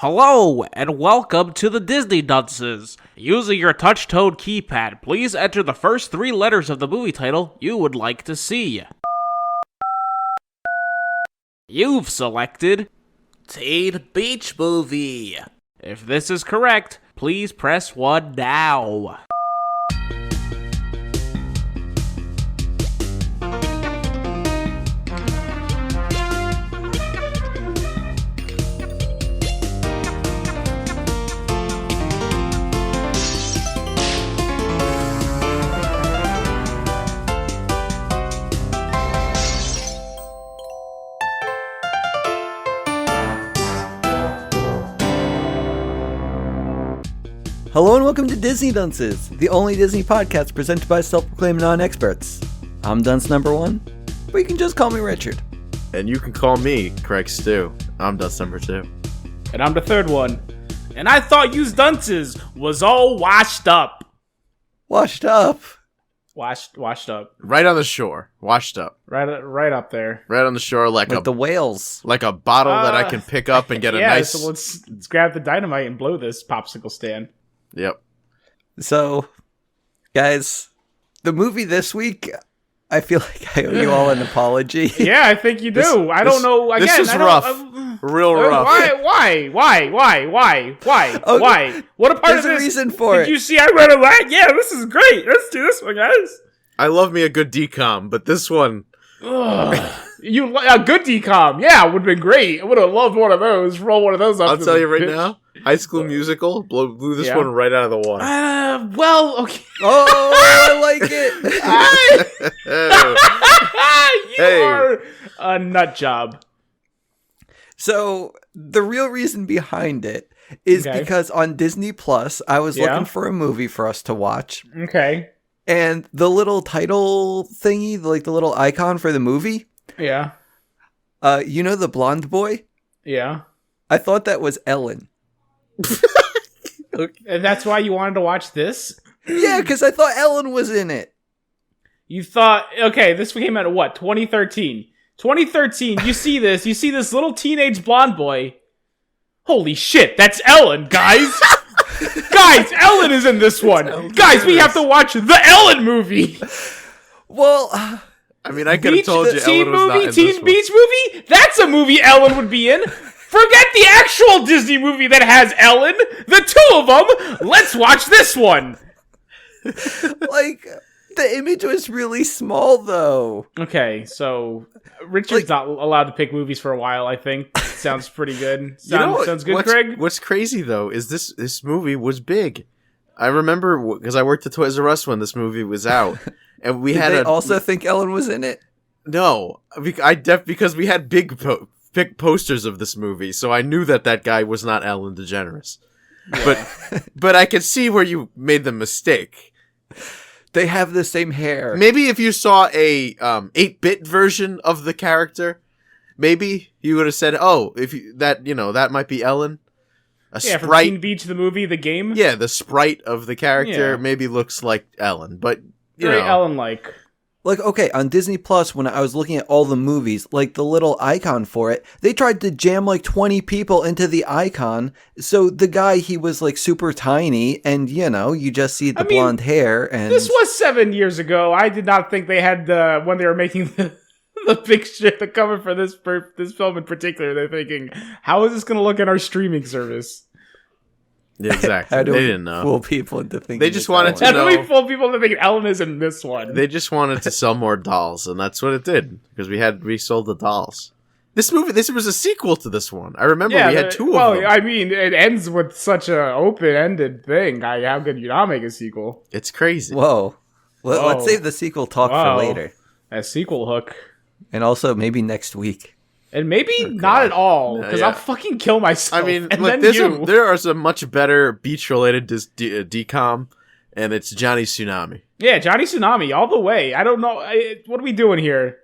Hello, and welcome to the Disney Dunces. Using your touch-tone keypad, please enter the first 3 letters of the movie title you would like to see. You've selected Teen Beach Movie. If this is correct, please press 1 now. Hello and welcome to Disney Dunces, the only Disney podcast presented by self-proclaimed non-experts. I'm Dunce number 1, but you can just call me Richard. And you can call me Craig Stew. I'm Dunce number 2. And I'm the 3rd one. And I thought you Dunces was all washed up. Washed up? Washed up. Right on the shore. Washed up. Right up there. Right on the shore like the whales. Like a bottle that I can pick up and get a nice... Yeah, so let's grab the dynamite and blow this popsicle stand. Yep. So, guys, the movie this week, I feel like I owe you all an apology. Yeah, I think you do. I don't know. Again, this is rough. Real rough. Why? Okay, What a part there's of this? A reason for Did it. you see I read a line? Yeah, this is great. Let's do this one, guys. I love me a good DCOM, but this one... A good DCOM. Yeah, it would have been great. I would have loved one of those. Roll one of those up. I'll tell you right now, High School Musical blew this one right out of the water. Well, okay. Oh, I like it. You are a nut job. So, the real reason behind it is because on Disney Plus, I was looking for a movie for us to watch. Okay. And the little title thingy, like the little icon for the movie. Yeah. You know the blonde boy? Yeah. I thought that was Ellen. And that's why you wanted to watch this? Yeah, because I thought Ellen was in it. You thought, okay, this came out of what, 2013? 2013, you see this little teenage blonde boy. Holy shit, that's Ellen, guys! Guys, Ellen is in this one! Guys, we have to watch the Ellen movie! Well, I mean, I could have told you Teen Ellen was not in this Teen one. Beach movie? That's a movie Ellen would be in! Forget the actual Disney movie that has Ellen! The two of them! Let's watch this one! like, the image was really small, though. Okay, so Richard's not allowed to pick movies for a while, I think. Sounds pretty good. Sounds good, Craig? What's crazy, though, is this movie was big. I remember, because I worked at Toys R Us when this movie was out. And we Did they also think Ellen was in it? No, because we had big posters of this movie, so I knew that guy was not Ellen DeGeneres. But I could see where you made the mistake. They have the same hair. Maybe if you saw a 8-bit version of the character, maybe you would have said, "Oh, that might be Ellen." Sprite from Teen Beach, the movie, the game. Yeah, the sprite of the character maybe looks like Ellen, but very Ellen-like. Like, okay, on Disney Plus, when I was looking at all the movies, like the little icon for it, they tried to jam like 20 people into the icon. So the guy, he was like super tiny, and you just see the blonde hair. And this was 7 years ago. I did not think they had when they were making the picture, the cover for this film in particular. They're thinking, how is this going to look in our streaming service? Yeah, exactly. How do they we didn't know. Fool people into thinking. They just wanted to know. How do we fool people into thinking Ellen is in this one? They just wanted to sell more dolls, and that's what it did because we sold the dolls. This was a sequel to this one. I remember we had 2 of them. Well, I mean, it ends with such an open-ended thing. How could you not make a sequel? It's crazy. Whoa. Let's save the sequel talk for later. A sequel hook. And also maybe next week. And maybe not at all, because I'll fucking kill myself. I mean, and look, there are some much better beach-related DCOM, and it's Johnny Tsunami. Yeah, Johnny Tsunami, all the way. I don't know. What are we doing here?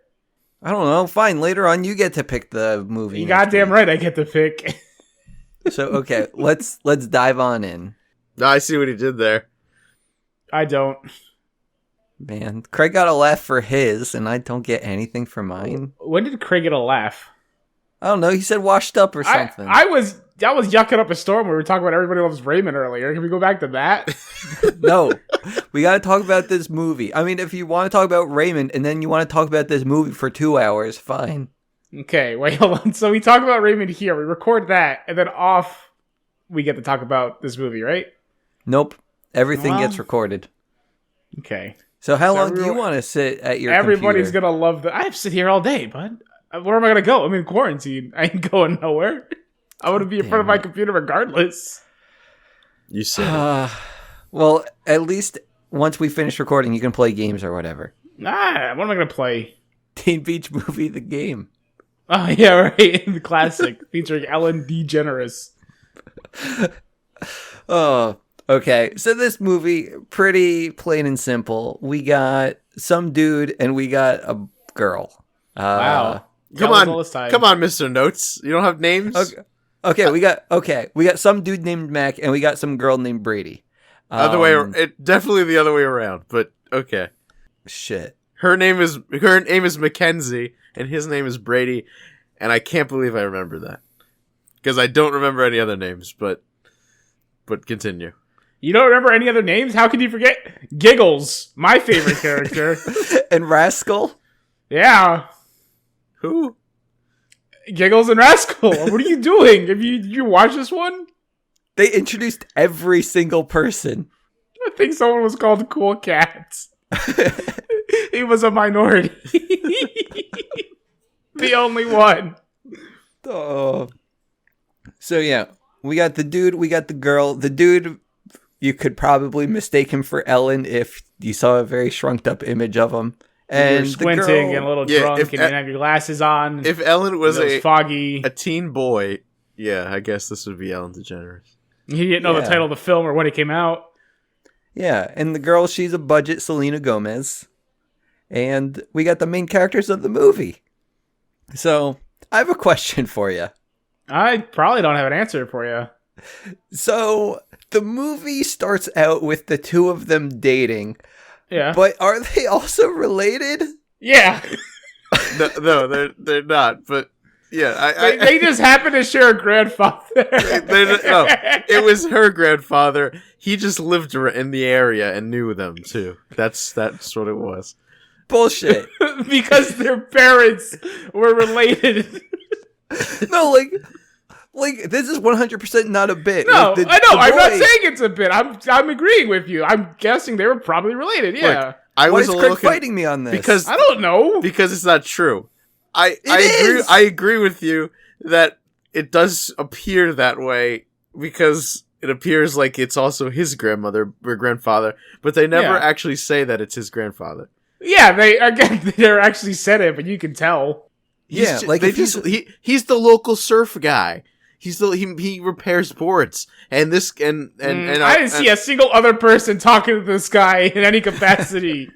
I don't know. Fine, later on you get to pick the movie. You goddamn right I get to pick. So, okay, let's dive on in. I see what he did there. I don't. Man, Craig got a laugh for his, and I don't get anything for mine. When did Craig get a laugh? I don't know. He said washed up or something. I was yucking up a storm. We were talking about Everybody Loves Raymond earlier. Can we go back to that? No, we got to talk about this movie. I mean, if you want to talk about Raymond and then you want to talk about this movie for 2 hours, fine. Okay, wait, hold on. So we talk about Raymond here. We record that, and then off, we get to talk about this movie, right? Nope. Everything gets recorded. Okay. So how long do you want to sit at your Everybody's computer? going to love I have to sit here all day, bud. Where am I going to go? I'm in quarantine. I ain't going nowhere. I want to be in front of my computer regardless. You said well, at least once we finish recording, you can play games or whatever. Nah, what am I going to play? Teen Beach Movie, the game. Oh, yeah, right. The classic featuring Ellen DeGeneres. Oh, okay. So this movie, pretty plain and simple. We got some dude and we got a girl. Wow. Come on, Mr. Notes. You don't have names? Okay, we got some dude named Mac and we got some girl named Brady. Definitely the other way around, but okay. Shit. Her name is Mackenzie and his name is Brady, and I can't believe I remember that. Because I don't remember any other names, but continue. You don't remember any other names? How can you forget Giggles, my favorite character? And Rascal? Yeah. Who? Giggles and Rascal. What are you doing? Did you watch this one? They introduced every single person. I think someone was called Cool Cats. He was a minority. The only one. Oh. So yeah, we got the dude, we got the girl. The dude, you could probably mistake him for Ellen if you saw a very shrunk up image of him. And you're squinting and a little drunk and you didn't have your glasses on. If Ellen was foggy, a teen boy, yeah, I guess this would be Ellen DeGeneres. He didn't know the title of the film or when it came out. Yeah, and the girl, she's a budget Selena Gomez. And we got the main characters of the movie. So, I have a question for you. I probably don't have an answer for you. So, the movie starts out with the two of them dating. Yeah. But are they also related? Yeah. No, they're not, but yeah. They just happen to share a grandfather. It was her grandfather. He just lived in the area and knew them, too. That's what it was. Bullshit. Because their parents were related. No, like this is 100% not a bit. No, like I know. I'm not saying it's a bit. I'm agreeing with you. I'm guessing they were probably related. Yeah. Look, I Why was is a Craig little fighting me on this? because I don't know. Because it's not true. I is. agree with you that it does appear that way because it appears like it's also his grandmother or grandfather, but they never actually say that it's his grandfather. Yeah, they're actually said it, but you can tell. He's the local surf guy. He repairs boards, and I didn't see a single other person talking to this guy in any capacity.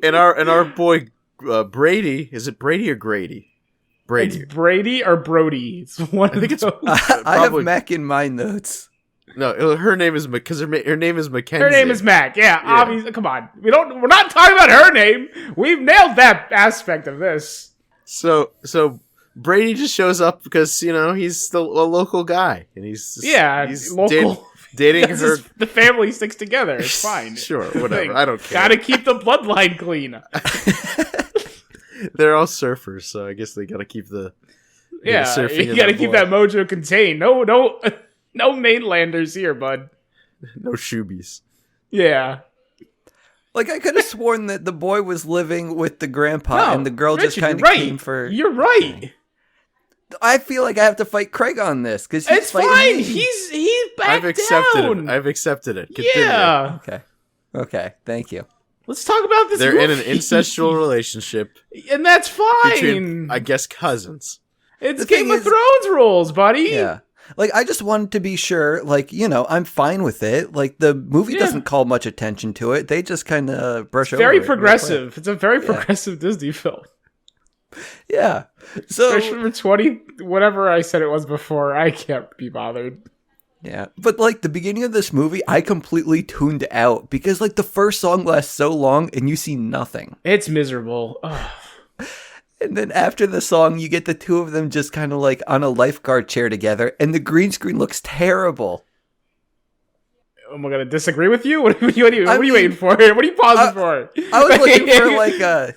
and our boy Brady, is it Brady or Grady? Brady. It's Brady or Brody. It's one. I think it's. I have Mac in my notes. No, her name is because her name is Mackenzie. Her name is Mac. Yeah, obviously. Come on, we're not talking about her name. We've nailed that aspect of this. So Brady just shows up because he's still a local guy, and he's local. Dating her. The family sticks together. It's fine. Sure, whatever. I don't care. Gotta keep the bloodline clean. They're all surfers, so I guess they gotta keep the surfing. You gotta keep that mojo contained. No mainlanders here, bud. No shoobies. Yeah. Like, I could have sworn that the boy was living with the grandpa and the girl Richard, just kind of came for... You're right. I feel like I have to fight Craig on this, because it's fine. He's back down. I've accepted it. Continue. Yeah. Okay, thank you. Let's talk about this They're movie. in an incestual relationship. And that's fine. Between, I guess, cousins. It's Game of Thrones rules, buddy. Yeah. Like, I just wanted to be sure, like, I'm fine with it. Like, the movie doesn't call much attention to it. They just kind of brush over it. Very progressive. It's a very progressive Disney film. Yeah. So, especially for 20, whatever I said it was before, I can't be bothered. Yeah. But, like, the beginning of this movie, I completely tuned out because, like, the first song lasts so long and you see nothing. It's miserable. Ugh. And then after the song, you get the two of them just kind of like on a lifeguard chair together, and the green screen looks terrible. Am I gonna disagree with you? What are you waiting for? What are you pausing for? I was looking for like a,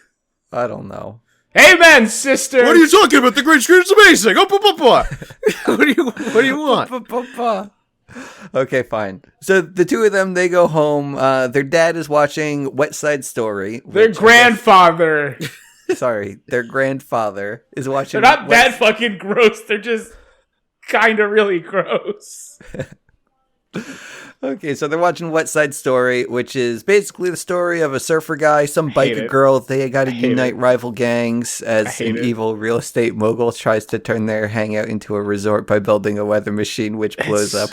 I don't know. Amen, sister. What are you talking about? The green screen is amazing. What do you want? Okay, fine. So the two of them, they go home. Their dad is watching West Side Story. Their grandfather. Sorry, their grandfather is watching. They're not that fucking gross. They're just kind of really gross. Okay, so they're watching West Side Story, which is basically the story of a surfer guy, some biker girl. They got to unite rival gangs as an evil real estate mogul tries to turn their hangout into a resort by building a weather machine, which blows up.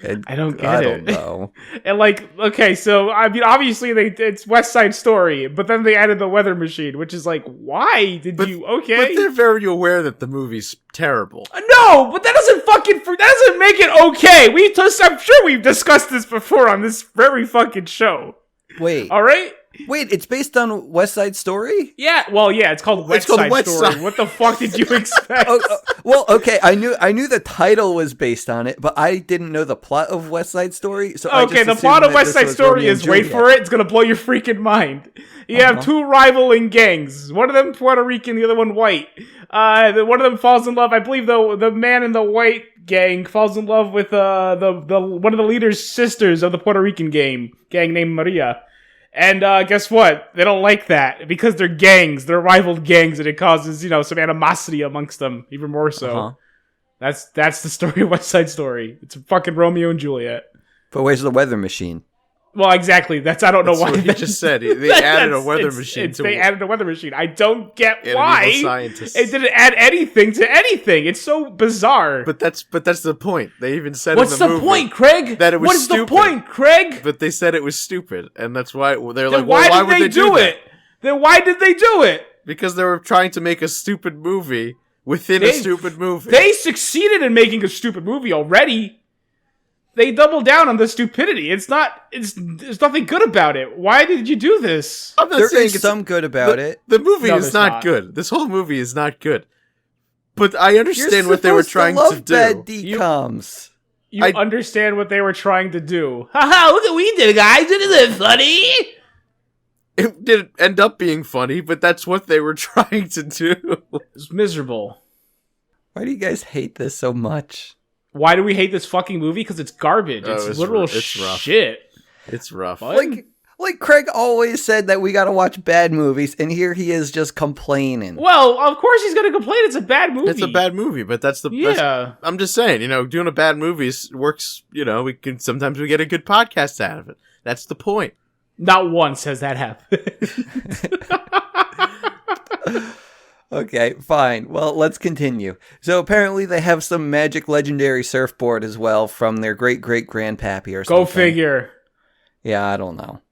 And I don't get it. I don't know. And like, okay, so I mean, obviously it's West Side Story, but then they added the weather machine, which is like, why did you? Okay, but they're very aware that the movie's terrible. No, but that doesn't make it okay. I'm sure we've discussed this before on this very fucking show. Wait, all right. Wait, it's based on West Side Story? Yeah, well, yeah, it's called West Side Story. What the fuck did you expect? Well, okay, I knew the title was based on it, but I didn't know the plot of West Side Story. So okay, the plot of West Side Story is, wait for it, it's gonna blow your freaking mind. You have two rivaling gangs. One of them Puerto Rican, the other one white. One of them falls in love. I believe the man in the white gang falls in love with the one of the leader's sisters of the Puerto Rican gang named Maria. And guess what? They don't like that because they're gangs. They're rival gangs, and it causes, some animosity amongst them, even more so. That's the story of West Side Story. It's fucking Romeo and Juliet. But where's the weather machine? Well, exactly. I don't know why. What he just said. They added a weather machine. They added a weather machine. I don't get why. Scientists. It didn't add anything to anything. It's so bizarre. But that's the point. They even said What's in the movie. What's the point, Craig? That it was What is stupid. the point, Craig? But they said it was stupid, and that's why they're then like, well, why would they do it? Then why did they do it? Because they were trying to make a stupid movie within a stupid movie. They succeeded in making a stupid movie already. They doubled down on the stupidity. There's nothing good about it. Why did you do this? I'm not there saying is some good about it. The movie is not good. This whole movie is not good. But I understand what they were trying to do. Bad DCOMs. You understand what they were trying to do. Haha, look what we did, guys. Isn't it funny? It didn't end up being funny, but that's what they were trying to do. It's miserable. Why do you guys hate this so much? Why do we hate this fucking movie? Because it's garbage. It's literal shit. It's rough. Like Craig always said that we gotta watch bad movies, and here he is just complaining. Well, of course he's gonna complain. It's a bad movie. It's a bad movie, but I'm just saying, doing a bad movie works. Sometimes we get a good podcast out of it. That's the point. Not once has that happened. Okay, fine. Well, let's continue. So apparently they have some magic legendary surfboard as well from their great-great-grandpappy or something. Go figure. Yeah, I don't know.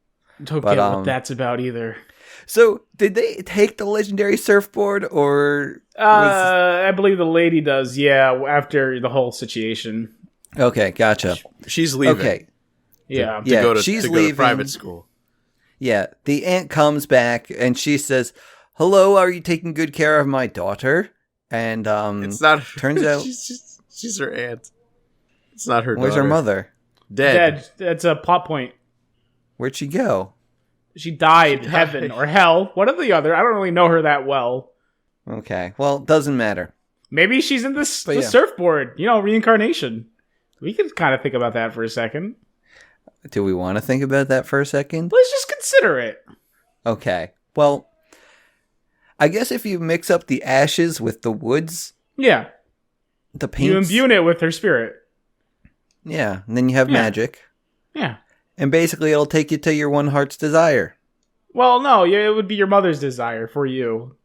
Don't get what that's about either. So, did they take the legendary surfboard, or... I believe the lady does, yeah, after the whole situation. Okay, gotcha. She's leaving. Okay. Yeah. To go to private school. Yeah, the aunt comes back, and she says... Hello, are you taking good care of my daughter? And it's not. Turns out she's her aunt. It's not her. Where's daughter. her mother? Dead. That's a plot point. Where'd she go? She died. Heaven or hell. One or the other. I don't really know her that well. Okay. Well, doesn't matter. Maybe she's in the surfboard. Reincarnation. We could kind of think about that for a second. Do we want to think about that for a second? Let's just consider it. Okay. Well. I guess if you mix up the ashes with the woods... Yeah. The paints... You imbue it with her spirit. Yeah, and then you have magic. Yeah. And basically it'll take you to your one heart's desire. Well, no, it would be your mother's desire for you.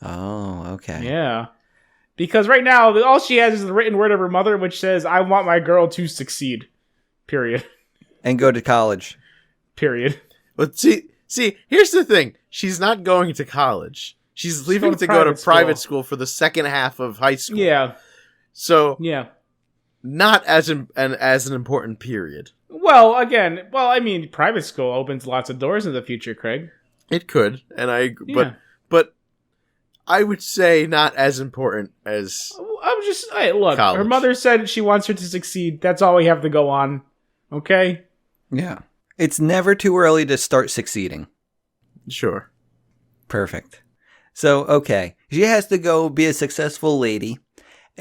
Oh, okay. Yeah. Because right now, all she has is the written word of her mother, which says, I want my girl to succeed. Period. And go to college. Period. But see, here's the thing. She's not going to college. She's leaving to go to private school for the second half of high school. Yeah. So yeah, not as an important period. Well, private school opens lots of doors in the future, Craig. It could, and but I would say not as important as I'm just, hey, look, college. her mother said she wants her to succeed. That's all we have to go on. Okay? Yeah. It's never too early to start succeeding. Sure. Perfect. So, okay. She has to go be a successful lady,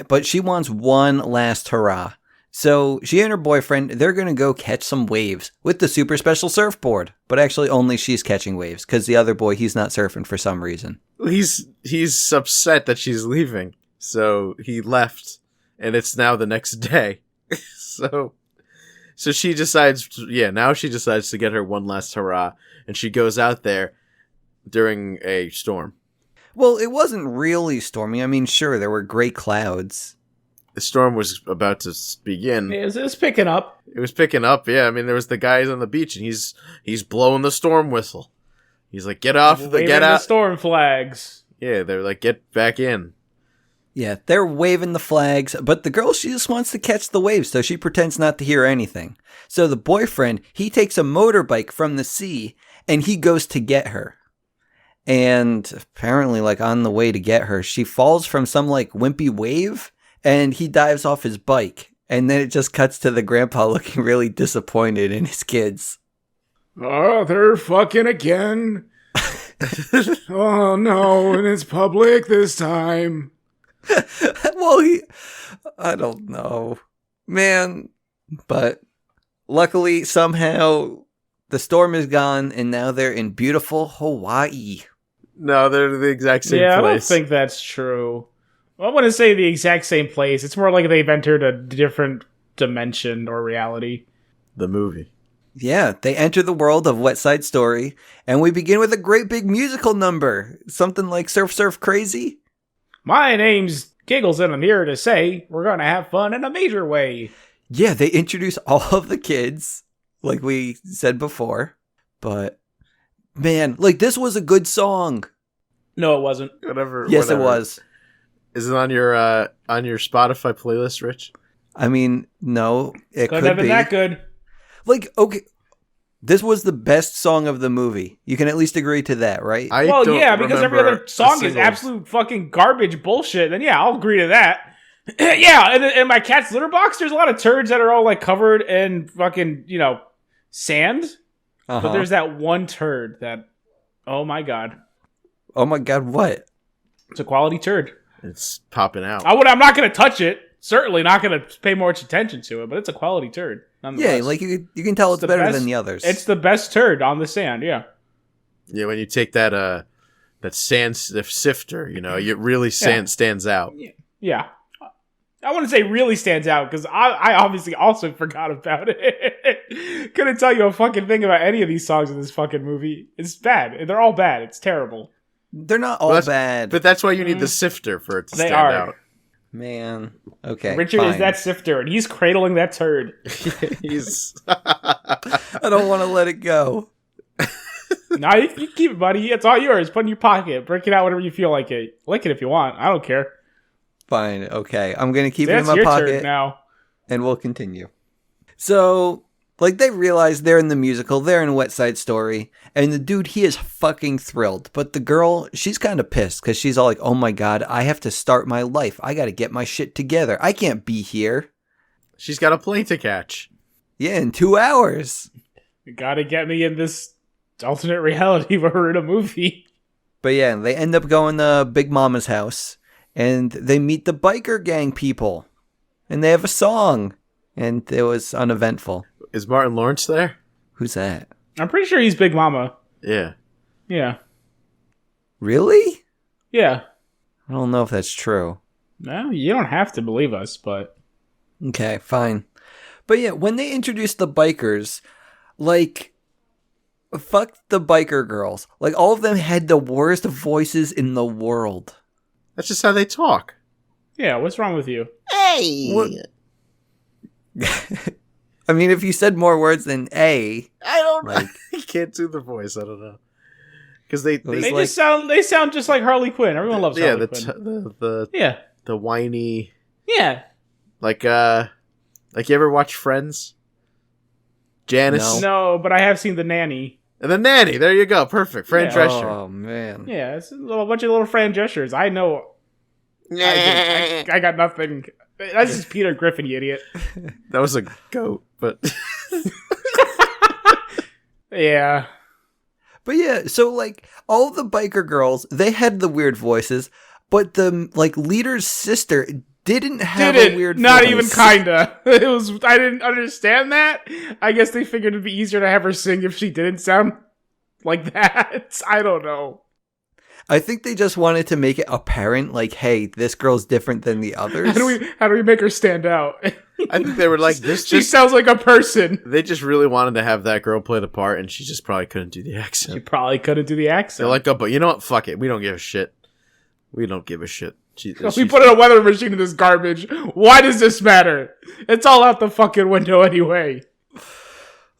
but she wants one last hurrah. So she and her boyfriend, they're going to go catch some waves with the super special surfboard. But actually only she's catching waves because the other boy, he's not surfing for some reason. He's upset that she's leaving. So he left and it's now the next day. So she decides, now she decides to get her one last hurrah. And she goes out there during a storm. Well, it wasn't really stormy. I mean, sure, there were gray clouds. The storm was about to begin. It was picking up. It was picking up, yeah. I mean, there was the guys on the beach, and he's blowing the storm whistle. He's like, get out. The storm flags. Yeah, they're like, get back in. Yeah, they're waving the flags, but the girl, she just wants to catch the waves, so she pretends not to hear anything. So the boyfriend, he takes a motorbike from the sea, and he goes to get her. And apparently, like, on the way to get her, she falls from some, like, wimpy wave, and he dives off his bike. And then it just cuts to the grandpa looking really disappointed in his kids. Oh, they're fucking again. Oh, no, and it's public this time. Well, I don't know. Man. But luckily, somehow, the storm is gone, and now they're in beautiful Hawaii. No, they're the exact same place. I don't think that's true. I wouldn't say the exact same place. It's more like they've entered a different dimension or reality. The movie. Yeah, they enter the world of West Side Story, and we begin with a great big musical number. Something like Surf Surf Crazy. My name's Giggles, and I'm here to say we're going to have fun in a major way. Yeah, they introduce all of the kids, like we said before. But, man, like, this was a good song. No, it wasn't. Yes, it was. Is it on your Spotify playlist, Rich? I mean, no, it could have been be. that good. Like, okay, this was the best song of the movie. You can at least agree to that, right? Because every other song is absolute fucking garbage bullshit. Then yeah, I'll agree to that. Yeah, and in my cat's litter box, there's a lot of turds that are all like covered in fucking, sand. But there's that one turd that, oh my god. Oh my god, what? It's a quality turd. It's popping out. I'm not going to touch it. Certainly not going to pay much attention to it, but it's a quality turd. Yeah, like you can tell it's better than the others. It's the best turd on the sand, yeah. Yeah, when you take that sand sifter, it really stands out. Yeah. I want to say really stands out because I obviously also forgot about it. Couldn't tell you a fucking thing about any of these songs in this fucking movie. It's bad. They're all bad. It's terrible. They're not all bad. But that's why you need the sifter for it to stand out. Man. Okay. Richard fine. is that sifter, and he's cradling that turd. I don't want to let it go. No, you keep it, buddy. It's all yours. Put it in your pocket. Break it out whenever you feel like it. Lick it if you want. I don't care. Fine. Okay. I'm going to keep it in That's my your pocket. turd now. And we'll continue. So, like, they realize they're in the musical. They're in West Side Story. And the dude, he is fucking thrilled. But the girl, she's kind of pissed because she's all like, oh my god, I have to start my life. I got to get my shit together. I can't be here. She's got a plane to catch. Yeah, in 2 hours. You gotta get me in this alternate reality where we're in a movie. But yeah, they end up going to Big Mama's house. And they meet the biker gang people. And they have a song. And it was uneventful. Is Martin Lawrence there? Who's that? I'm pretty sure he's Big Mama. Yeah. Yeah. Really? Yeah. I don't know if that's true. No, you don't have to believe us, but... Okay, fine. But yeah, when they introduced the bikers, like, fuck the biker girls. Like, all of them had the worst voices in the world. That's just how they talk. Yeah, what's wrong with you? Hey! What? I mean, if you said more words than A, I don't know. like, I can't do the voice. I don't know. Because they They sound just like Harley Quinn. Everyone loves Harley Quinn. The whiny. Yeah. Like you ever watch Friends? Janice? No, but I have seen The Nanny. And the nanny. There you go. Perfect. Fran Yeah. Drescher. Oh man. Yeah, it's a bunch of little Fran gestures. I know. I got nothing. That's just Peter Griffin, you idiot. That was a goat, but Yeah. But yeah, so like all the biker girls, they had the weird voices, but the like leader's sister didn't have a weird not voice. even kinda. It was. I didn't understand that. I guess they figured it'd be easier to have her sing if she didn't sound like that. I don't know. I think they just wanted to make it apparent, like, hey, this girl's different than the others. How do we make her stand out? I think they were like, this She just... sounds like a person. They just really wanted to have that girl play the part, and she just probably couldn't do the She accent. probably couldn't do the accent. They're like, oh, but you know what? Fuck it. We don't give a shit. We don't give a shit. We put in a weather machine in this garbage. Why does this matter? It's all out the fucking window anyway.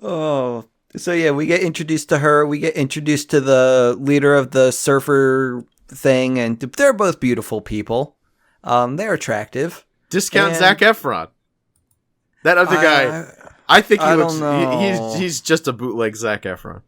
Oh, so yeah, we get introduced to her. We get introduced to the leader of the surfer thing, and they're both beautiful people. They're attractive. Discount And- Zac Efron. That other guy, I think he I looks. don't know. He's just a bootleg Zac Efron.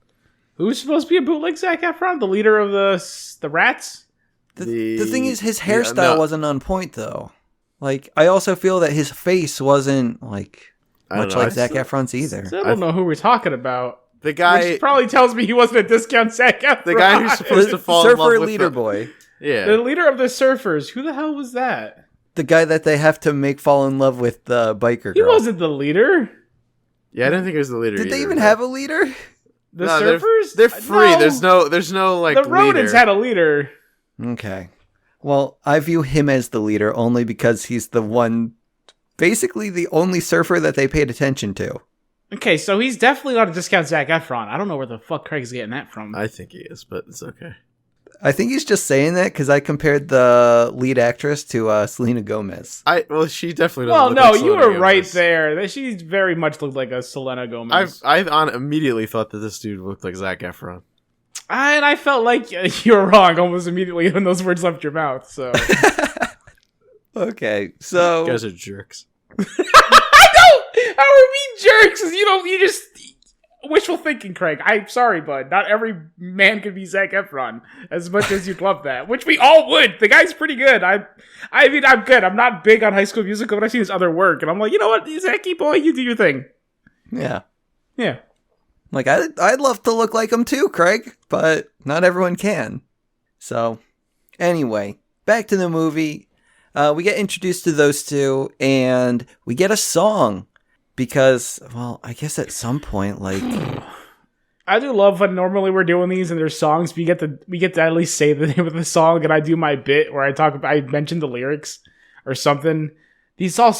Who's supposed to be a bootleg Zac Efron? The leader of the rats? The thing is, his hairstyle wasn't on point, though. Like, I also feel that his face wasn't, like, I don't much know. like Zac Efron's either. I don't know who we're talking about. The guy, Which probably tells me he wasn't a discount Zac Efron. the guy who's supposed to fall in love Surfer with leader the- boy. Yeah, The leader of the surfers. Who the hell was that? The guy that they have to make fall in love with the biker girl. He wasn't the leader. yeah. I didn't think it was the leader. Did they either, even but- have a leader? The No, surfers? They're free. No. There's no like. The rodents leader. had a leader. Okay. Well, I view him as the leader only because he's the one, basically the only surfer that they paid attention to. Okay, so he's definitely not a discount Zac Efron. I don't know where the fuck Craig's getting that from. I think he is, but it's okay. I think he's just saying that because I compared the lead actress to Selena Gomez. Well, she definitely doesn't. Well, look no, like you Selena were right Gomez. there. She very much looked like a Selena Gomez. Immediately thought that this dude looked like Zac Efron. And I felt like you were wrong almost immediately when those words left your mouth. So Okay, so You guys are jerks. I don't. How are we jerks? You just wishful thinking, Craig. I'm sorry, bud. Not every man could be Zac Efron as much as you'd love that, which we all would. The guy's pretty good. I mean, I'm good. I'm not big on High School Musical, but I've seen his other work, and I'm like, you know what, Zachy boy, you do your thing. yeah. Yeah. Like, I'd love to look like him too, Craig, but not everyone can. So, anyway, back to the movie. We get introduced to those two, and we get a song. Because, well, I guess at some point, like... I do love when normally we're doing these and there's songs, we get to at least say the name of the song, and I do my bit where I mention the lyrics or something. These all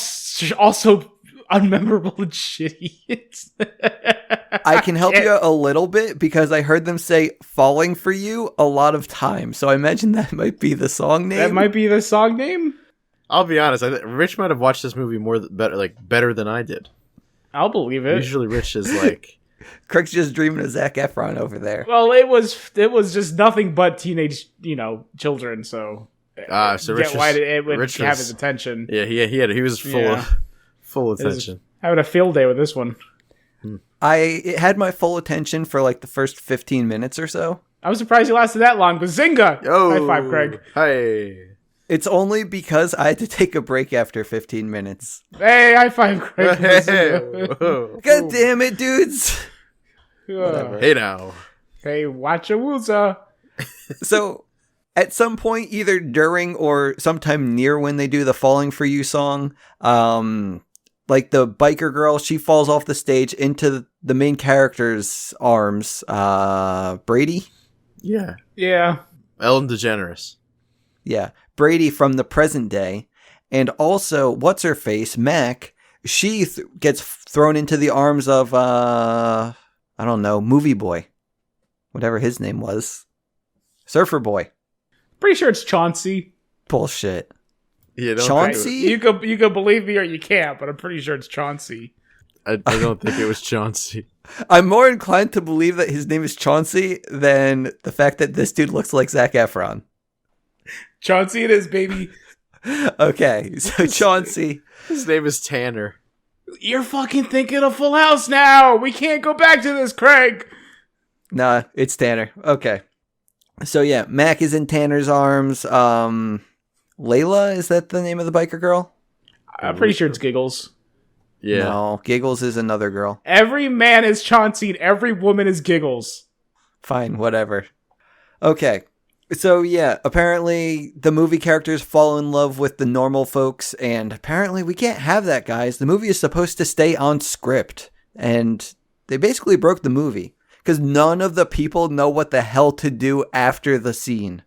also unmemorable and shitty. I can help you a little bit because I heard them say "falling for you" a lot of times, so I imagine that might be the song name. That might be the song name. I'll be honest. Rich might have watched this movie better than I did. I'll believe it. Usually, Rich is like, Craig's just dreaming of Zac Efron over there. Well, it was just nothing but teenage, children. So so Rich why it would Rich have was- his attention. yeah, he was full attention. Having a field day with this one. It had my full attention for like the first 15 minutes or so. I was surprised you lasted that long, but Zynga! Oh, High five, Craig. Hey. It's only because I had to take a break after 15 minutes. Hey, high five, Craig. Whoa. God damn it, dudes! Whatever. Hey now. Hey, watch a wooza. So, at some point, either during or sometime near when they do the Falling For You song, like the biker girl, she falls off the stage into the main character's arms. Brady? Yeah. Yeah. Ellen DeGeneres. Yeah. Brady from the present day. And also, what's-her-face, Mac, she gets thrown into the arms of, I don't know, Movie Boy. Whatever his name was. Surfer Boy. Pretty sure it's Chauncey. Bullshit. You don't Chauncey? You could believe me or you can't, but I'm pretty sure it's Chauncey. I don't think it was Chauncey. I'm more inclined to believe that his name is Chauncey than the fact that this dude looks like Zac Efron. Chauncey it is, baby. Okay, so Chauncey. His name is Tanner. You're fucking thinking of Full House now. We can't go back to this, Craig. Nah, it's Tanner. Okay. So yeah, Mac is in Tanner's arms. Layla, is that the name of the biker girl? I'm pretty sure it's Giggles. Yeah. No, Giggles is another girl. Every man is Chauncey and every woman is Giggles. Fine, whatever. Okay. So yeah, apparently the movie characters fall in love with the normal folks, and apparently we can't have that, guys. The movie is supposed to stay on script, and they basically broke the movie because none of the people know what the hell to do after the scene.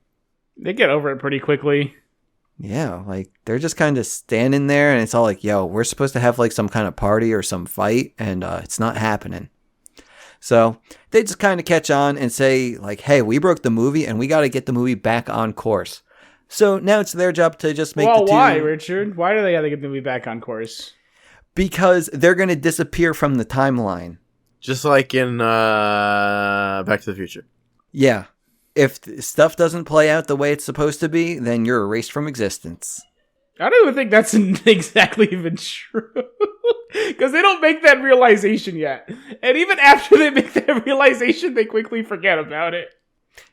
They get over it pretty quickly. Yeah, like they're just kind of standing there, and it's all like, yo, we're supposed to have like some kind of party or some fight, and it's not happening. So they just kind of catch on and say like, hey, we broke the movie and we got to get the movie back on course. So now it's their job to just make the two... Why, Richard? Why do they have to get the movie back on course? Because they're going to disappear from the timeline. Just like in Back to the Future. Yeah. If stuff doesn't play out the way it's supposed to be, then you're erased from existence. I don't even think that's exactly even true. Because they don't make that realization yet. And even after they make that realization, they quickly forget about it.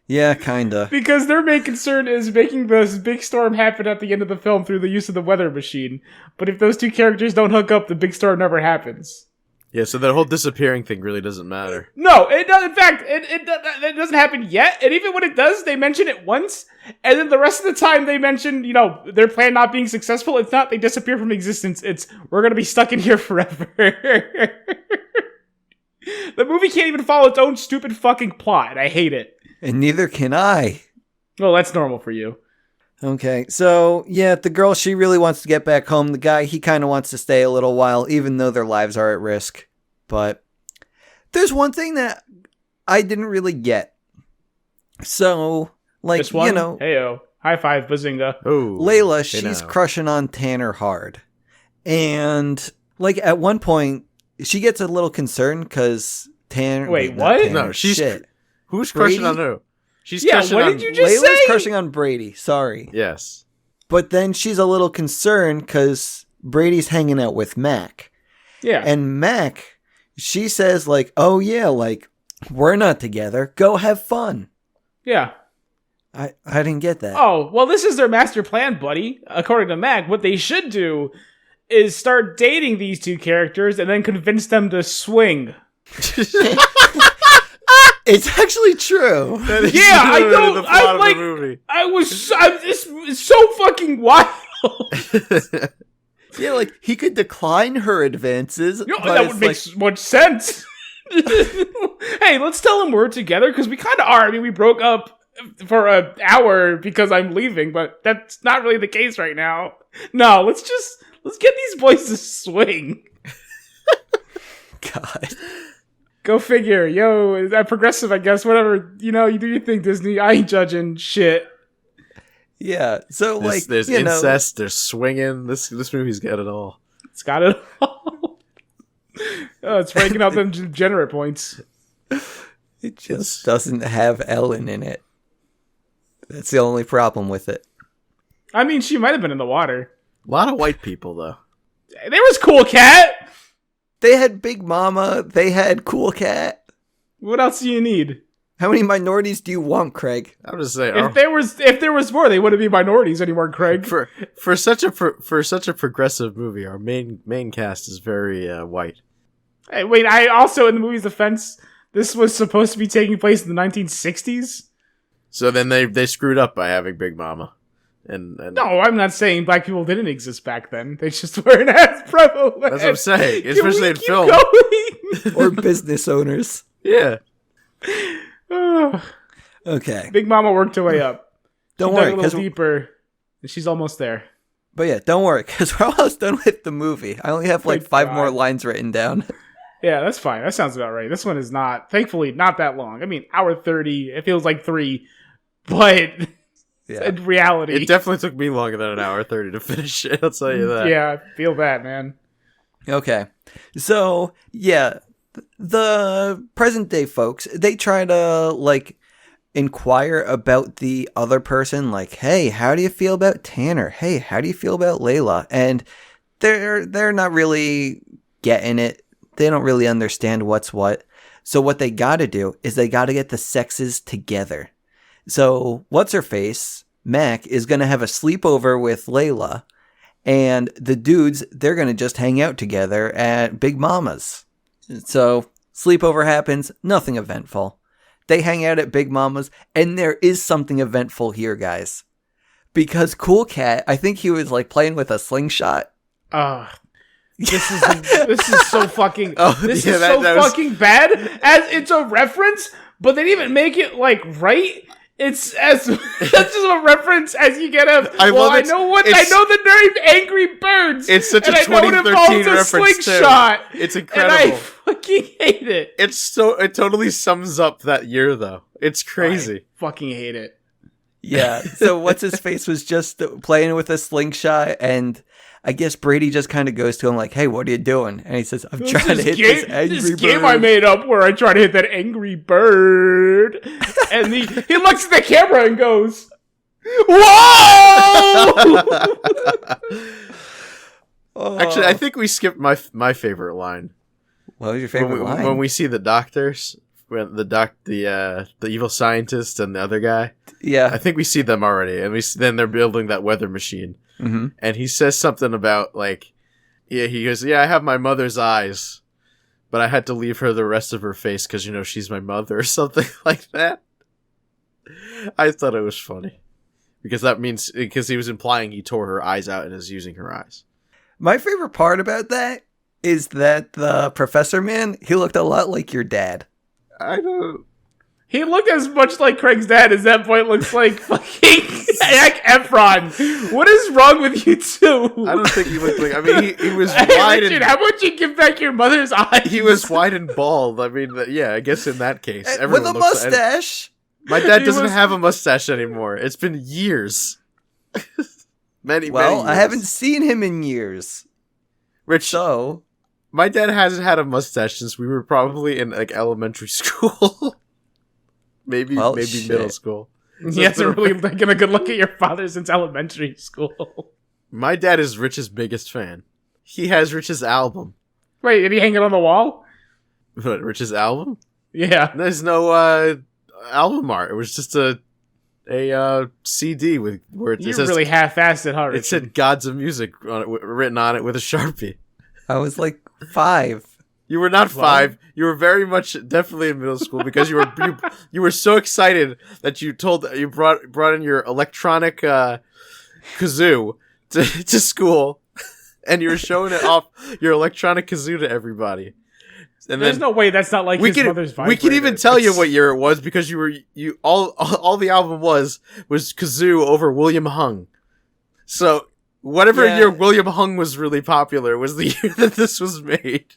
Yeah, kinda. Because their main concern is making this big storm happen at the end of the film through the use of the weather machine. But if those two characters don't hook up, the big storm never happens. Yeah, so that whole disappearing thing really doesn't matter. No, it does. In fact, it doesn't happen yet. And even when it does, they mention it once. And then the rest of the time they mention, their plan not being successful. It's not they disappear from existence. It's we're going to be stuck in here forever. The movie can't even follow its own stupid fucking plot. I hate it. And neither can I. Well, that's normal for you. Okay, so, yeah, the girl, she really wants to get back home. The guy, he kind of wants to stay a little while, even though their lives are at risk. But there's one thing that I didn't really get. So, like, Heyo. High five, bazinga. Oh, Layla, she's crushing on Tanner hard. And, like, at one point, she gets a little concerned because Tanner... Wait, what? Tanner, no, she's... Shit. Who's Brady? crushing on who? She's Yeah, crushing what on... did you just Layla's say? crushing on Brady, sorry. Yes. But then she's a little concerned because Brady's hanging out with Mac. Yeah. And Mac, she says, like, oh, yeah, like, we're not together. Go have fun. Yeah. I didn't get that. Oh, well, this is their master plan, buddy. According to Mac, what they should do is start dating these two characters and then convince them to swing. It's actually true. Yeah, I don't. The plot I'm of like, the movie. this is so fucking wild. Yeah, like, he could decline her advances. But That would make much sense. Hey, let's tell them we're together because we kind of are. I mean, we broke up for an hour because I'm leaving, but that's not really the case right now. No, let's get these boys to swing. God. Go figure. Yo, is that progressive, I guess. Whatever. You do your thing, Disney. I ain't judging shit. Yeah. So, There's incest, there's swinging. This movie's got it all. It's got it all. Oh, it's ranking out them degenerate points. It just doesn't have Ellen in it. That's the only problem with it. I mean, she might have been in the water. A lot of white people, though. There was Cool Cat. They had Big Mama. They had Cool Cat. What else do you need? How many minorities do you want, Craig? I would just say If there was more, they wouldn't be minorities anymore, Craig. for such a progressive movie, our main cast is very white. Hey, wait, I also, in the movie's defense, this was supposed to be taking place in the 1960s. So then they screwed up by having Big Mama. And No, I'm not saying black people didn't exist back then. They just weren't as prevalent. That's what I'm saying, especially in film. Going? Or business owners. Yeah. Okay. Big Mama worked her way up. Don't She worry, dug a because little deeper. She's almost there. but yeah, don't worry, because we're almost done with the movie. I only have like Thank 5 God. more lines written down. Yeah, that's fine. That sounds about right. This one is not, thankfully, not that long. I mean, hour 30. It feels like 3, but Yeah. in reality, It definitely took me longer than an hour 30 to finish it, I'll tell you that. Yeah, I feel that, man. Okay. So, yeah, the present day folks, they try to, like, inquire about the other person, like, hey, how do you feel about Tanner? Hey, how do you feel about Layla? And they're not really getting it. They don't really understand what's what. So what they got to do is they got to get the sexes together. So what's-her-face, Mac, is going to have a sleepover with Layla. And the dudes, they're going to just hang out together at Big Mama's. So sleepover happens, nothing eventful. They hang out at Big Mama's, and there is something eventful here, guys. Because Cool Cat, I think he was like playing with a slingshot. This is so fucking fucking bad. As it's a reference, but they didn't even make it like right. It's as that's just a reference as you get a. I know the name Angry Birds. It's such a 2013 reference too. It's incredible. And I fucking hate it. It totally sums up that year though. It's crazy. I fucking hate it. Yeah. So what's his face was just playing with a slingshot, and I guess Brady just kind of goes to him like, "Hey, what are you doing?" And he says, "I'm trying to hit this angry bird." Game I made up where I try to hit that angry bird, and he looks at the camera and goes, "Whoa!" Actually, I think we skipped my favorite line. What was your favorite line? When we see the doctors, when the evil scientist and the other guy. Yeah, I think we see them already, and then they're building that weather machine. Mm-hmm. And he says something about like, he goes, "Yeah, I have my mother's eyes, but I had to leave her the rest of her face because she's my mother," or something like that. I thought it was funny because he was implying he tore her eyes out and is using her eyes. My favorite part about that is that the professor man, he looked a lot like your dad. I don't. He looked as much like Craig's dad as that point looks like fucking Zac Efron. What is wrong with you two? I don't think he looked like. I mean, he was wide. Richard, how about you give back your mother's eyes? He was wide and bald. I mean, yeah. I guess in that case, everyone with a mustache. My dad doesn't have a mustache anymore. It's been years. many years. I haven't seen him in years. Rich, so my dad hasn't had a mustache since we were probably in like elementary school. Maybe middle school. So he hasn't really taken a good look at your father since elementary school. My dad is Rich's biggest fan. He has Rich's album. Wait, did he hang it on the wall? What, Rich's album? Yeah. There's no album art. It was just a CD with where it says, really half-assed it, huh, Richard? It said "Gods of Music" on it, written on it with a Sharpie. I was like 5. You were not 5. You were very much definitely in middle school because you were so excited that you brought in your electronic kazoo to school, and you were showing it off your electronic kazoo to everybody. And there's no way that's not like his mother's vibrator. We can even tell you what year it was because all the album was kazoo over William Hung. So whatever year William Hung was really popular was the year that this was made.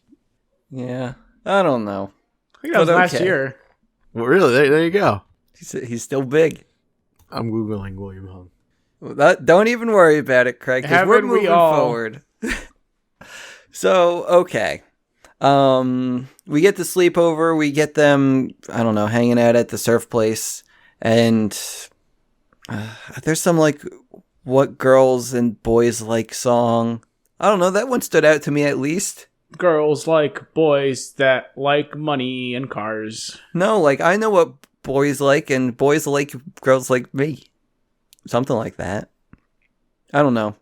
Yeah, I don't know. I think that was last year. Well, really? There you go. He's still big. I'm Googling William Hung. Don't even worry about it, Craig, because we're moving forward. So, okay. We get the sleepover. We get them, I don't know, hanging out at the surf place. And there's some, like, what girls and boys like song. I don't know. That one stood out to me at least. Girls like boys that like money and cars. No, like, I know what boys like, and boys like girls like me. Something like that. I don't know.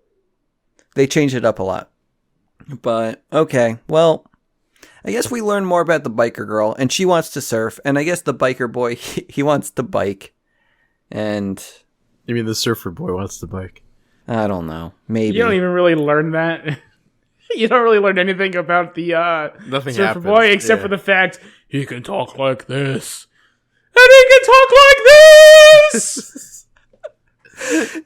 They changed it up a lot. But, okay. Well, I guess we learn more about the biker girl, and she wants to surf, and I guess the biker boy, he wants to bike. And... You mean the surfer boy wants to bike? I don't know. Maybe. You don't even really learn that. You don't really learn anything about the Nothing surfer happens. boy except for the fact he can talk like this. And he can talk like this!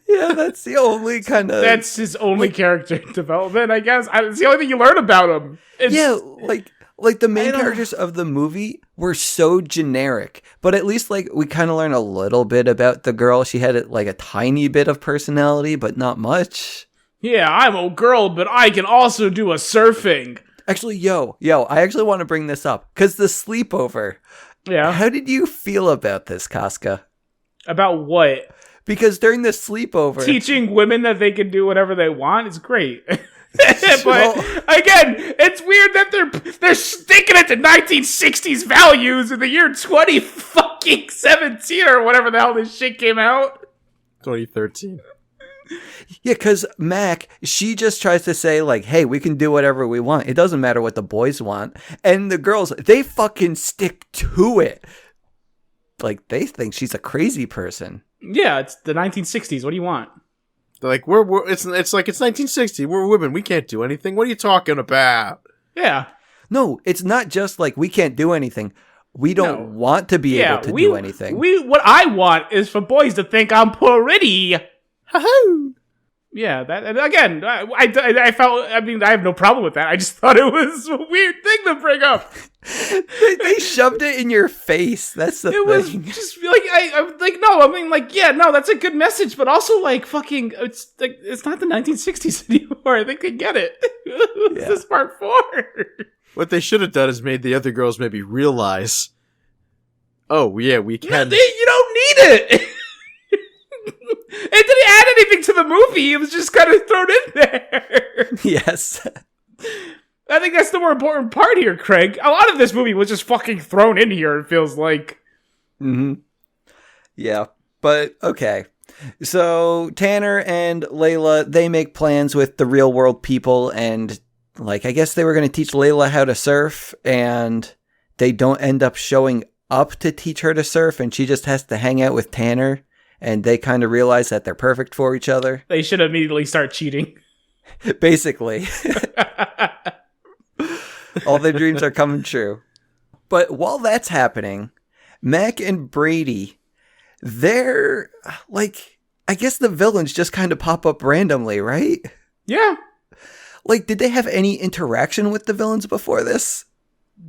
Yeah, that's the only kind of... That's his only character development, I guess. It's the only thing you learn about him. Yeah, like the main characters of the movie were so generic. But at least, like, we kind of learn a little bit about the girl. She had, like, a tiny bit of personality, but not much. Yeah, I'm a girl, but I can also do a surfing. Actually, yo, I actually want to bring this up. Because the sleepover. Yeah. How did you feel about this, Casca? About what? Because during the sleepover... Teaching women that they can do whatever they want is great. But again, it's weird that they're sticking it to 1960s values in the year 2017 or whatever the hell this shit came out. 2013. Yeah, because Mac, she just tries to say, like, hey, we can do whatever we want. It doesn't matter what the boys want. And the girls, they fucking stick to it. Like, they think she's a crazy person. Yeah, it's the 1960s. What do you want? They're like, it's like it's 1960. We're women. We can't do anything. What are you talking about? Yeah. No, it's not just like we can't do anything. We don't want to be able to do anything. What I want is for boys to think I'm pretty. Ha-hoo! Yeah, that, and again, I felt, I mean, I have no problem with that. I just thought it was a weird thing to bring up. They shoved it in your face. That's the thing. It was just like, I'm like, no, I mean, like, yeah, no, that's a good message, but also, like, fucking, it's like, it's not the 1960s anymore. I think they get it. What's this part for? What they should have done is made the other girls maybe realize, oh, yeah, we can. You don't need it. It didn't add anything to the movie. It was just kind of thrown in there. Yes. I think that's the more important part here, Craig. A lot of this movie was just fucking thrown in here, it feels like. Mm-hmm. Yeah, but okay. So Tanner and Layla, they make plans with the real world people, and like, I guess they were going to teach Layla how to surf, and they don't end up showing up to teach her to surf, and she just has to hang out with Tanner. And they kind of realize that they're perfect for each other. They should immediately start cheating. Basically. All their dreams are coming true. But while that's happening, Mac and Brady, they're like, I guess the villains just kind of pop up randomly, right? Yeah. Like, did they have any interaction with the villains before this?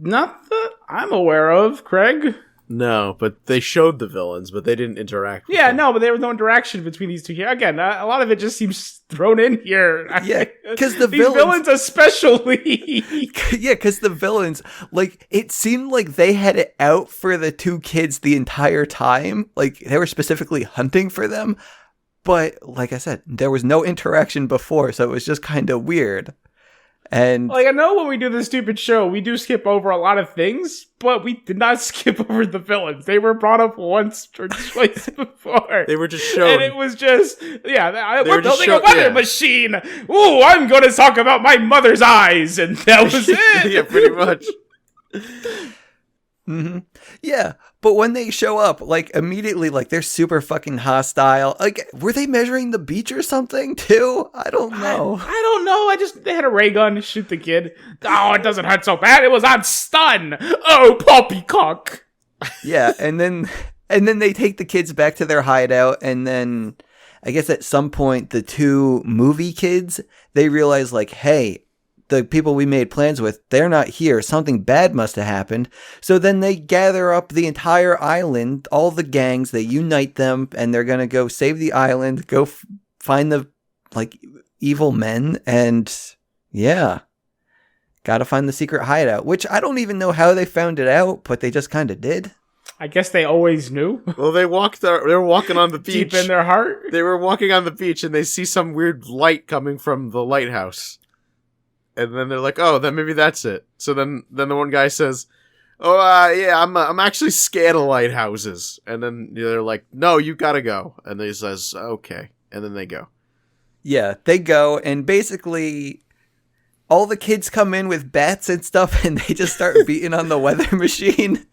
Not that I'm aware of, Craig. No, but they showed the villains, but they didn't interact with them. No, but there was no interaction between these two here. Again, a lot of it just seems thrown in here. Yeah, because the villains especially. Yeah, because the villains, like, it seemed like they had it out for the two kids the entire time. Like, they were specifically hunting for them. But, like I said, there was no interaction before, so it was just kind of weird. And like, I know when we do this stupid show, we do skip over a lot of things, but we did not skip over the villains. They were brought up once or twice before. They were just shown. And it was just, we're building a weather machine. Ooh, I'm going to talk about my mother's eyes. And that was it. Yeah, pretty much. Mm-hmm. Yeah, but when they show up, like, immediately, like, they're super fucking hostile. Like, were they measuring the beach or something, too? I don't know. I don't know. They had a ray gun to shoot the kid. Oh, it doesn't hurt so bad. It was on stun. Oh, poppycock. Yeah, and then they take the kids back to their hideout, and then I guess at some point, the two movie kids, they realize, like, hey, the people we made plans with, they're not here. Something bad must have happened. So then they gather up the entire island, all the gangs, they unite them, and they're going to go save the island, go find the, like, evil men, and yeah. Gotta find the secret hideout, which I don't even know how they found it out, but they just kind of did. I guess they always knew. Well, they were walking on the beach. Deep in their heart. They were walking on the beach, and they see some weird light coming from the lighthouse. And then they're like, oh, then maybe that's it. So then the one guy says, oh, yeah, I'm actually scared of lighthouses. And then they're like, no, you gotta go. And he says, okay. And then they go. Yeah, they go, and basically all the kids come in with bats and stuff, and they just start beating on the weather machine.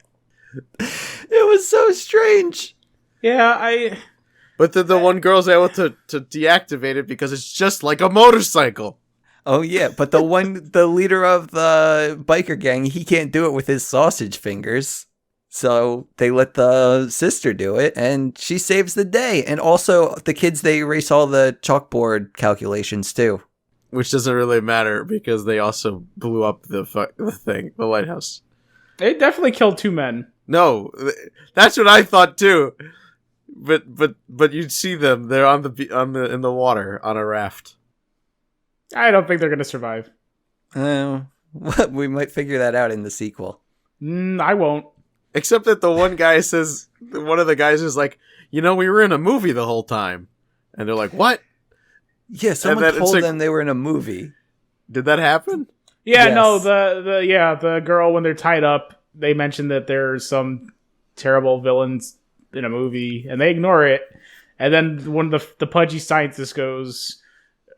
It was so strange. Yeah, But the one girl's able to deactivate it because it's just like a motorcycle. Oh, yeah, but the leader of the biker gang, he can't do it with his sausage fingers. So they let the sister do it, and she saves the day. And also, the kids, they erase all the chalkboard calculations, too. Which doesn't really matter, because they also blew up the lighthouse. They definitely killed two men. No, that's what I thought, too. But you'd see them, they're in the water, on a raft. I don't think they're going to survive. We might figure that out in the sequel. I won't. Except that the one guy says, one of the guys is like, we were in a movie the whole time. And they're like, what? Yeah, someone told them they were in a movie. Did that happen? Yeah, Yes. no, the girl, when they're tied up, they mention that there's some terrible villains in a movie, and they ignore it. And then when the pudgy scientist goes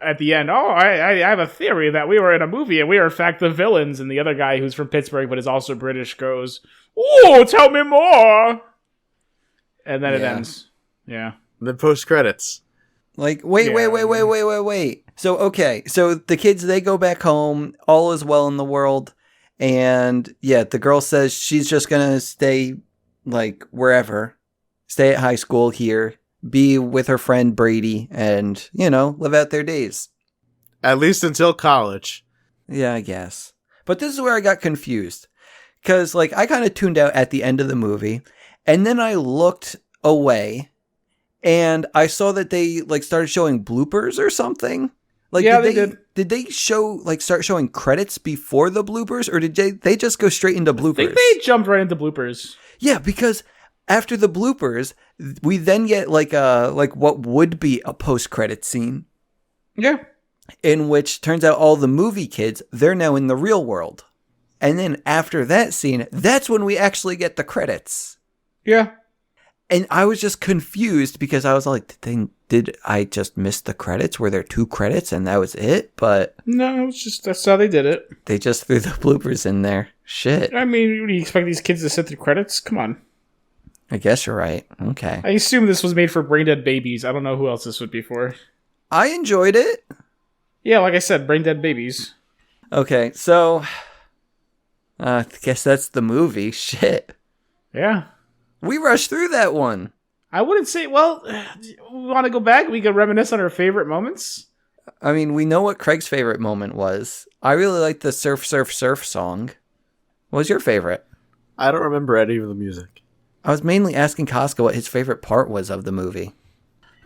at the end, I have a theory that we were in a movie and we are in fact the villains. And the other guy who's from Pittsburgh but is also British goes, "Oh, tell me more." And then it ends. Yeah. The post credits. Like, wait. So, okay. So the kids, they go back home. All is well in the world. And yeah, the girl says she's just going to stay like wherever, stay at high school here, be with her friend Brady and, live out their days. At least until college. Yeah, I guess. But this is where I got confused. Because, like, I kind of tuned out at the end of the movie. And then I looked away. And I saw that they, like, started showing bloopers or something. Like, yeah, they did. Did they start showing credits before the bloopers? Or did they just go straight into bloopers? I think they jumped right into bloopers. Yeah, because after the bloopers, we then get, like what would be a post-credit scene. Yeah. In which, turns out all the movie kids, they're now in the real world. And then after that scene, that's when we actually get the credits. Yeah. And I was just confused because I was like, did I just miss the credits? Were there 2 credits and that was it? But no, it's just that's how they did it. They just threw the bloopers in there. Shit. I mean, what do you expect these kids to sit through credits? Come on. I guess you're right. Okay. I assume this was made for brain dead babies. I don't know who else this would be for. I enjoyed it. Yeah, like I said, brain dead babies. Okay, so I guess that's the movie. Shit. Yeah. We rushed through that one. I wouldn't say, well, we want to go back? We could reminisce on our favorite moments. I mean, we know what Craig's favorite moment was. I really liked the Surf, Surf, Surf song. What was your favorite? I don't remember any of the music. I was mainly asking Casca what his favorite part was of the movie.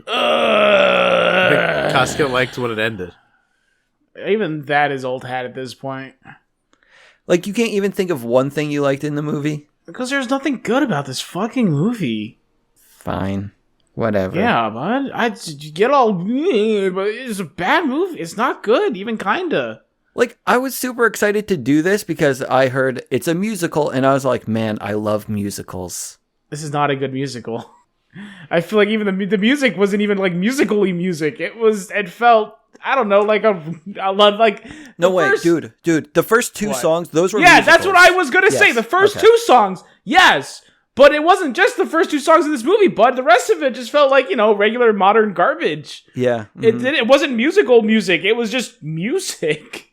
I think Casca liked when it ended. Even that is old hat at this point. Like, you can't even think of one thing you liked in the movie? Because there's nothing good about this fucking movie. Fine. Whatever. Yeah, bud. I get all, but it's a bad movie. It's not good, even kinda. Like, I was super excited to do this because I heard it's a musical, and I was like, man, I love musicals. This is not a good musical. I feel like even the music wasn't even like musically music. It felt, I don't know, like no way, dude. The first 2 songs, those were yeah, musicals. that's what I was gonna say. The first 2 songs, yes, but it wasn't just the first 2 songs in this movie. But the rest of it just felt like regular modern garbage. Yeah, it wasn't musical music. It was just music.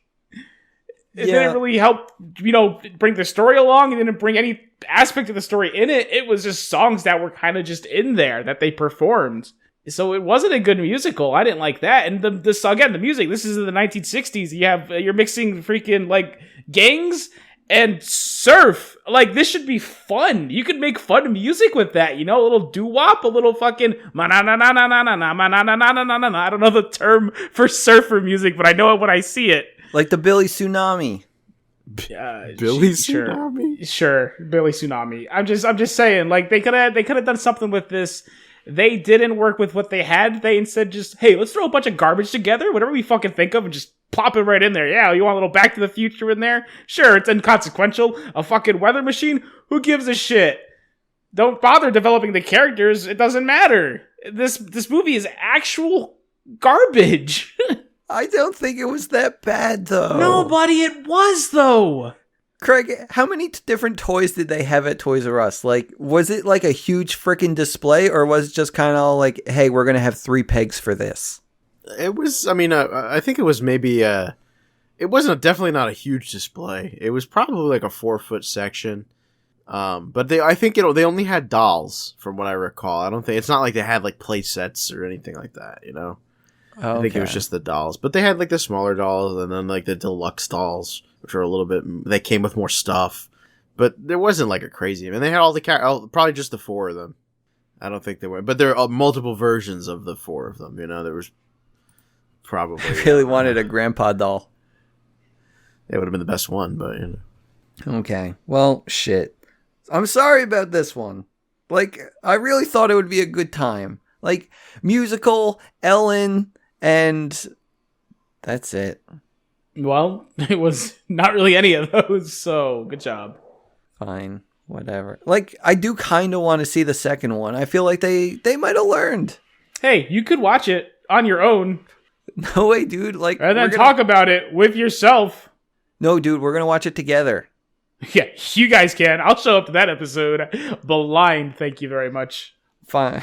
It didn't really help, bring the story along. It didn't bring any aspect of the story in it. It was just songs that were kind of just in there that they performed. So it wasn't a good musical. I didn't like that. And the music. This is in the 1960s. You're mixing freaking like gangs and surf. Like, this should be fun. You could make fun music with that. A little doo-wop, a little fucking I don't know the term for surfer music, but I know it when I see it. Like the Billy Tsunami. Billy Tsunami? Sure, Billy Tsunami. I'm just saying, like, they could have done something with this. They didn't work with what they had. They instead just, hey, let's throw a bunch of garbage together, whatever we fucking think of, and just plop it right in there. Yeah, you want a little Back to the Future in there? Sure, it's inconsequential. A fucking weather machine? Who gives a shit? Don't bother developing the characters. It doesn't matter. This movie is actual garbage. I don't think it was that bad, though. No, buddy, it was, though. Craig, how many different toys did they have at Toys R Us? Like, was it like a huge freaking display, or was it just kind of like, hey, we're going to have 3 pegs for this? It was, I think it was maybe, it wasn't definitely not a huge display. It was probably like a 4-foot section. But I think they only had dolls, from what I recall. I don't think, it's not like they had like play sets or anything like that, Oh, I think it was just the dolls. But they had like the smaller dolls and then like the deluxe dolls, which are a little bit, they came with more stuff. But there wasn't like a crazy, they had all the probably just the 4 of them. I don't think there were, but there are multiple versions of the 4 of them, there was probably. I really wanted a grandpa doll. It would have been the best one, but Okay. Well, shit. I'm sorry about this one. Like, I really thought it would be a good time. Like, musical, Ellen, and that's it. Well, it was not really any of those, so good job. Fine, whatever. Like, I do kind of want to see the second one. I feel like they might have learned. Hey, you could watch it on your own. No way, dude. Like, And then talk about it with yourself. No, dude, we're gonna watch it together. Yeah, you guys can. I'll show up to that episode blind. Thank you very much. Fine.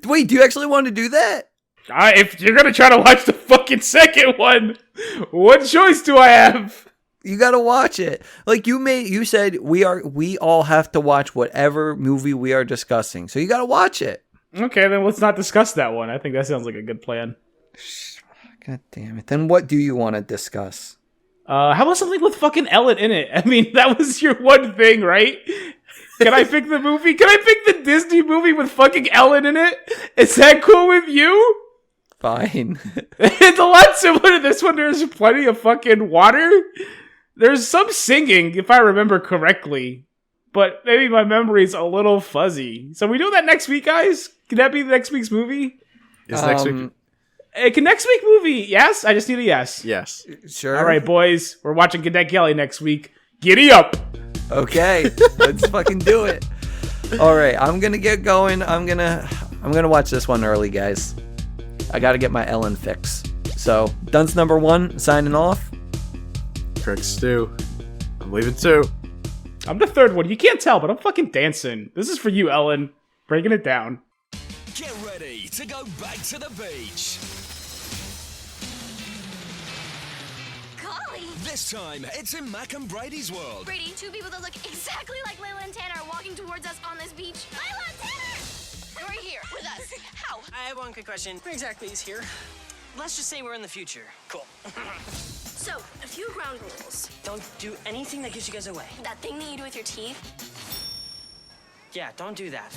Wait, do you actually want to do that? If you're gonna try to watch the fucking second one, what choice do I have? You gotta watch it. Like you said we all have to watch whatever movie we are discussing. So you gotta watch it. Okay, then let's not discuss that one. I think that sounds like a good plan. God damn it. Then what do you want to discuss? How about something with fucking Ellen in it? I mean, that was your one thing, right? Can I pick the movie? Can I pick the Disney movie with fucking Ellen in it? Is that cool with you? Fine. It's a lot similar to this one. There's plenty of fucking water. There's some singing, if I remember correctly. But maybe my memory's a little fuzzy. So we doing that next week, guys? Can that be next week's movie? Is next week? Can next week movie? Yes? I just need a yes. Yes. Sure. All right, boys. We're watching Cadet Kelly next week. Giddy up! Okay. Let's fucking do it. All right. I'm going to get going. I'm going to watch this one early, guys. I got to get my Ellen fix. So, Dunce number 1, signing off. Correct, Stu. I'm leaving too. I'm the third one. You can't tell, but I'm fucking dancing. This is for you, Ellen. Breaking it down. Get ready to go back to the beach. Golly! This time, it's in Mac and Brady's world. Brady, two people that look exactly like Layla and Tanner are walking towards us on this beach. Layla and Tanner! Who are here with us? How? I have one quick question. Where exactly is here? Let's just say we're in the future. Cool. So, a few ground rules. Don't do anything that gives you guys away. That thing that you do with your teeth. Yeah, don't do that.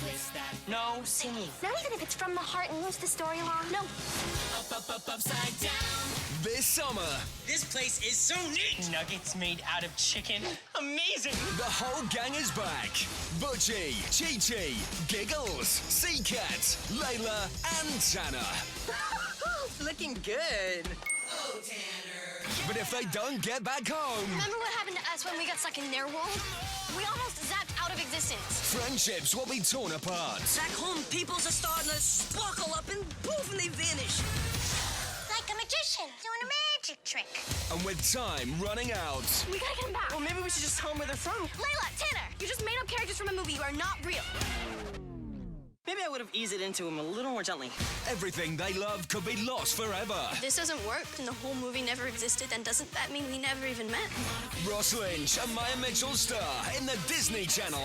No singing. Not even if it's from the heart and moves the story along. No. Upside down. This summer, This place is so neat! Nuggets made out of chicken. Amazing! the whole gang is back. Butchie, Chi-Chi, Giggles, Seacat, Layla, and Tanner. Looking good. But if they don't get back home, Remember what happened to us when we got stuck in their world? We almost zapped out of existence. friendships will be torn apart. Back home, people's are starting to sparkle up and poof, and they vanish. Like a magician doing a magic trick. And with time running out, We gotta get them back. Well, maybe we should just tell them where they're from. Layla, Tanner, you just made up characters from a movie. You are not real. Maybe I would have eased it into them a little more gently. everything they love could be lost forever. If this doesn't work and the whole movie never existed, then doesn't that mean we never even met? Ross Lynch and Maya Mitchell star in the Disney Channel.